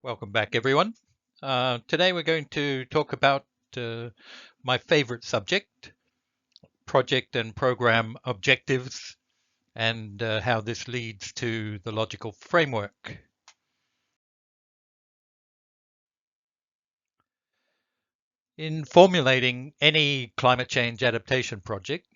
Welcome back, everyone. Today we're going to talk about my favorite subject, project and program objectives, and how this leads to the logical framework. In formulating any climate change adaptation project,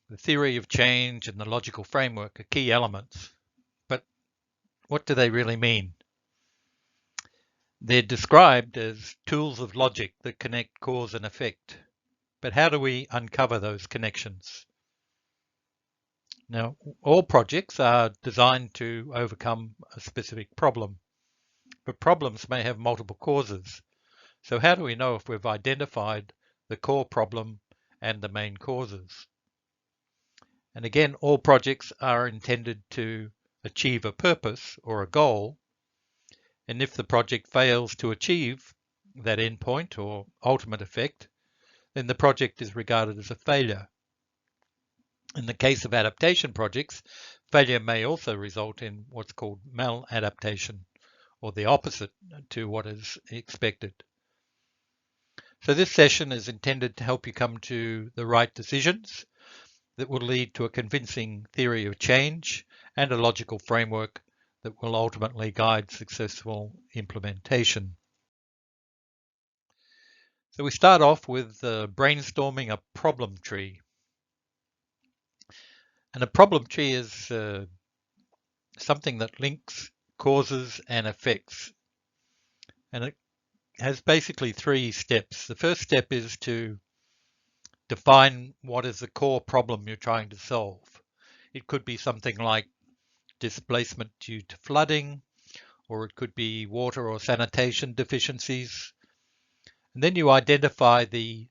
the theory of change and the logical framework are key elements. But what do they really mean? They're described as tools of logic that connect cause and effect. But how do we uncover those connections? Now, all projects are designed to overcome a specific problem, but problems may have multiple causes. So how do we know if we've identified the core problem and the main causes? And again, all projects are intended to achieve a purpose or a goal. And if the project fails to achieve that endpoint or ultimate effect, then the project is regarded as a failure. In the case of adaptation projects, failure may also result in what's called maladaptation, or the opposite to what is expected. So this session is intended to help you come to the right decisions that will lead to a convincing theory of change and a logical framework that will ultimately guide successful implementation. So we start off with brainstorming a problem tree. And a problem tree is something that links causes and effects. And it has basically three steps. The first step is to define what is the core problem you're trying to solve. It could be something like displacement due to flooding, or it could be water or sanitation deficiencies. And then you identify the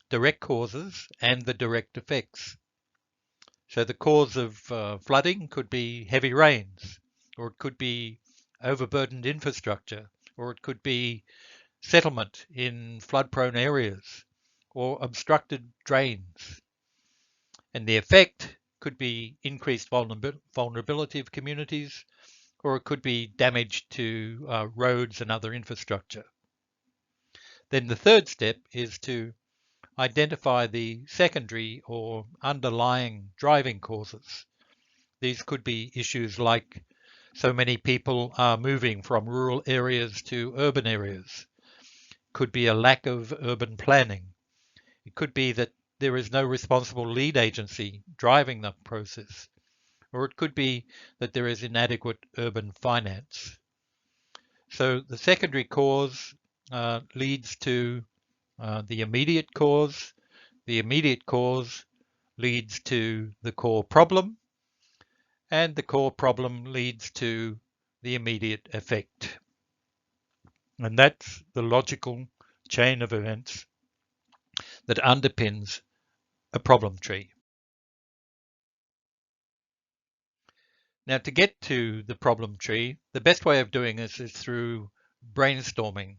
direct causes and the direct effects. So the cause of flooding could be heavy rains, or it could be overburdened infrastructure, or it could be settlement in flood-prone areas, or obstructed drains. And the effect could be increased vulnerability of communities, or it could be damage to roads and other infrastructure. Then the third step is to identify the secondary or underlying driving causes. These could be issues like so many people are moving from rural areas to urban areas. Could be a lack of urban planning. It could be that there is no responsible lead agency driving the process. Or it could be that there is inadequate urban finance. So the secondary cause leads to the immediate cause. The immediate cause leads to the core problem, and the core problem leads to the immediate effect. And that's the logical chain of events that underpins a problem tree. Now, to get to the problem tree, the best way of doing this is through brainstorming,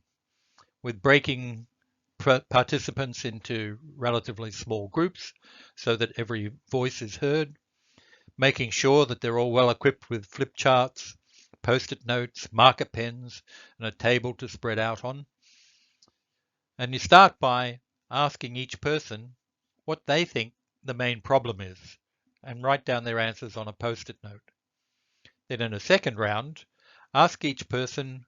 with breaking participants into relatively small groups so that every voice is heard, making sure that they're all well equipped with flip charts, post-it notes, marker pens, and a table to spread out on. And you start by asking each person what they think the main problem is, and write down their answers on a post-it note. Then in a second round, ask each person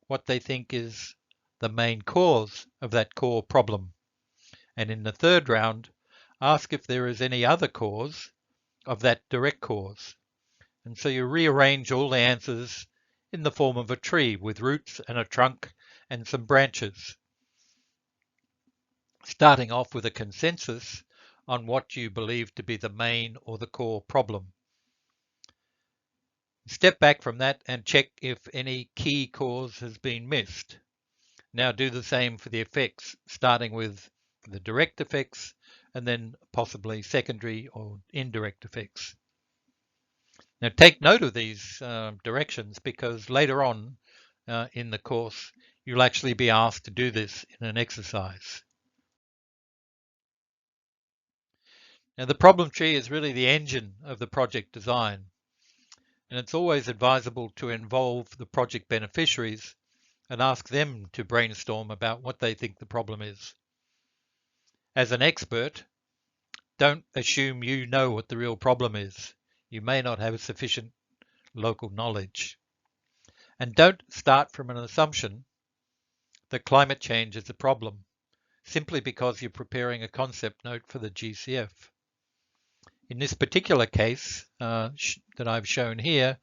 what they think is the main cause of that core problem. And in the third round, ask if there is any other cause of that direct cause. And so you rearrange all the answers in the form of a tree with roots and a trunk and some branches, starting off with a consensus on what you believe to be the main or the core problem. Step back from that and check if any key cause has been missed. Now do the same for the effects, starting with the direct effects and then possibly secondary or indirect effects. Now take note of these directions, because later on in the course you'll actually be asked to do this in an exercise. Now the problem tree is really the engine of the project design, and it's always advisable to involve the project beneficiaries and ask them to brainstorm about what they think the problem is. As an expert, don't assume you know what the real problem is. You may not have sufficient local knowledge. And don't start from an assumption that climate change is a problem, simply because you're preparing a concept note for the GCF. In this particular case that I've shown here,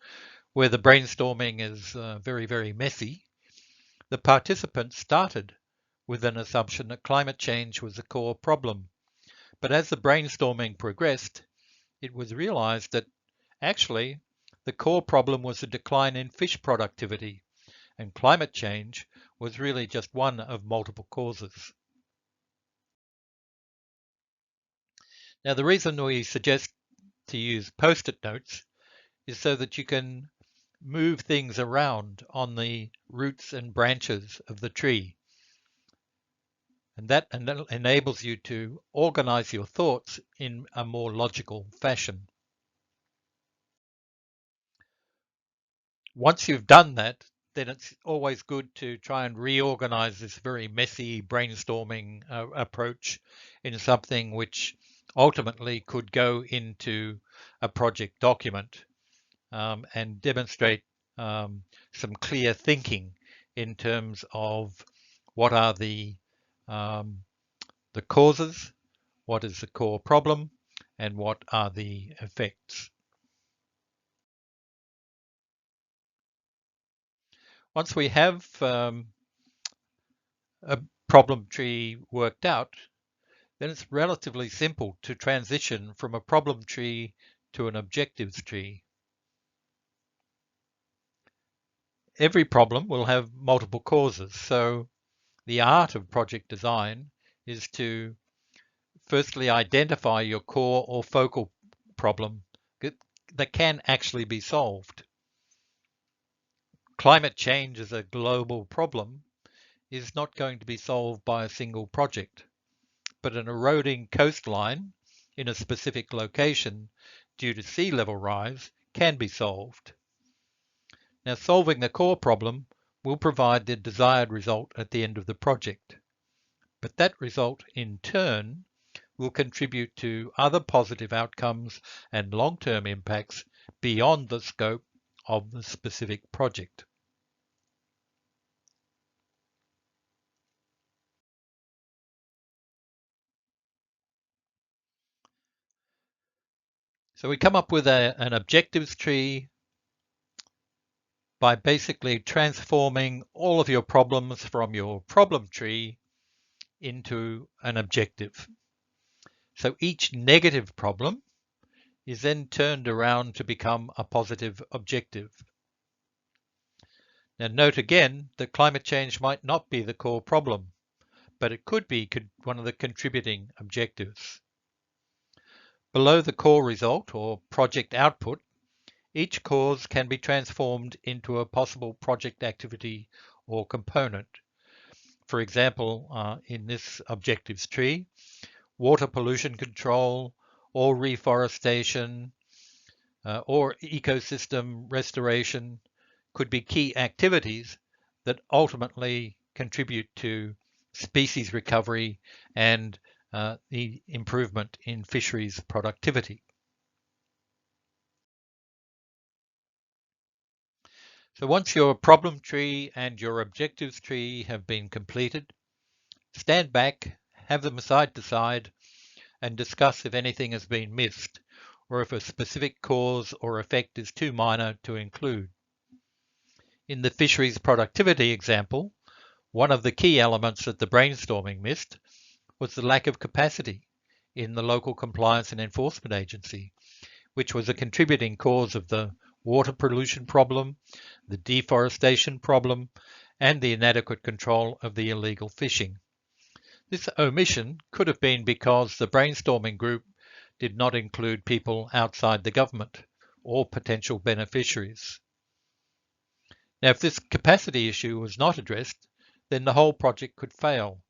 where the brainstorming is very, very messy, the participants started with an assumption that climate change was a core problem. But as the brainstorming progressed, it was realized that actually the core problem was a decline in fish productivity, and climate change was really just one of multiple causes. Now, the reason we suggest to use post-it notes is so that you can move things around on the roots and branches of the tree. And that enables you to organize your thoughts in a more logical fashion. Once you've done that, then it's always good to try and reorganize this very messy brainstorming approach in something which ultimately could go into a project document and demonstrate some clear thinking in terms of what are the causes, what is the core problem, and what are the effects. Once we have a problem tree worked out, then it's relatively simple to transition from a problem tree to an objectives tree. Every problem will have multiple causes, so the art of project design is to firstly identify your core or focal problem that can actually be solved. Climate change as a global problem is not going to be solved by a single project, but an eroding coastline in a specific location due to sea level rise can be solved. Now, solving the core problem will provide the desired result at the end of the project, but that result in turn will contribute to other positive outcomes and long-term impacts beyond the scope of the specific project. So we come up with an objectives tree by basically transforming all of your problems from your problem tree into an objective. So each negative problem is then turned around to become a positive objective. Now note again that climate change might not be the core problem, but it could be one of the contributing objectives. Below the core result or project output, each cause can be transformed into a possible project activity or component. For example, in this objectives tree, water pollution control or reforestation or ecosystem restoration could be key activities that ultimately contribute to species recovery and the improvement in fisheries productivity. So once your problem tree and your objectives tree have been completed, stand back, have them side to side, and discuss if anything has been missed or if a specific cause or effect is too minor to include. In the fisheries productivity example, one of the key elements that the brainstorming missed was the lack of capacity in the local compliance and enforcement agency, which was a contributing cause of the water pollution problem, the deforestation problem, and the inadequate control of the illegal fishing. This omission could have been because the brainstorming group did not include people outside the government or potential beneficiaries. Now, if this capacity issue was not addressed, then the whole project could fail.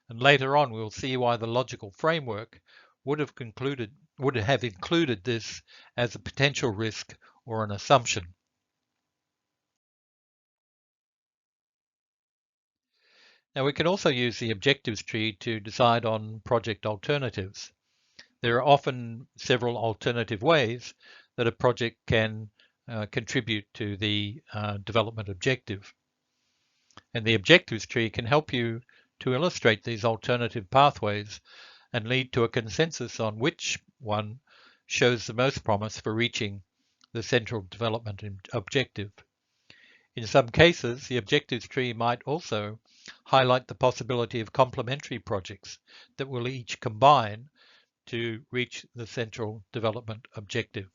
And later on, we'll see why the logical framework would have included this as a potential risk or an assumption. Now we can also use the objectives tree to decide on project alternatives. There are often several alternative ways that a project can contribute to the development objective. And the objectives tree can help you to illustrate these alternative pathways and lead to a consensus on which one shows the most promise for reaching the central development objective. In some cases, the objectives tree might also highlight the possibility of complementary projects that will each combine to reach the central development objective.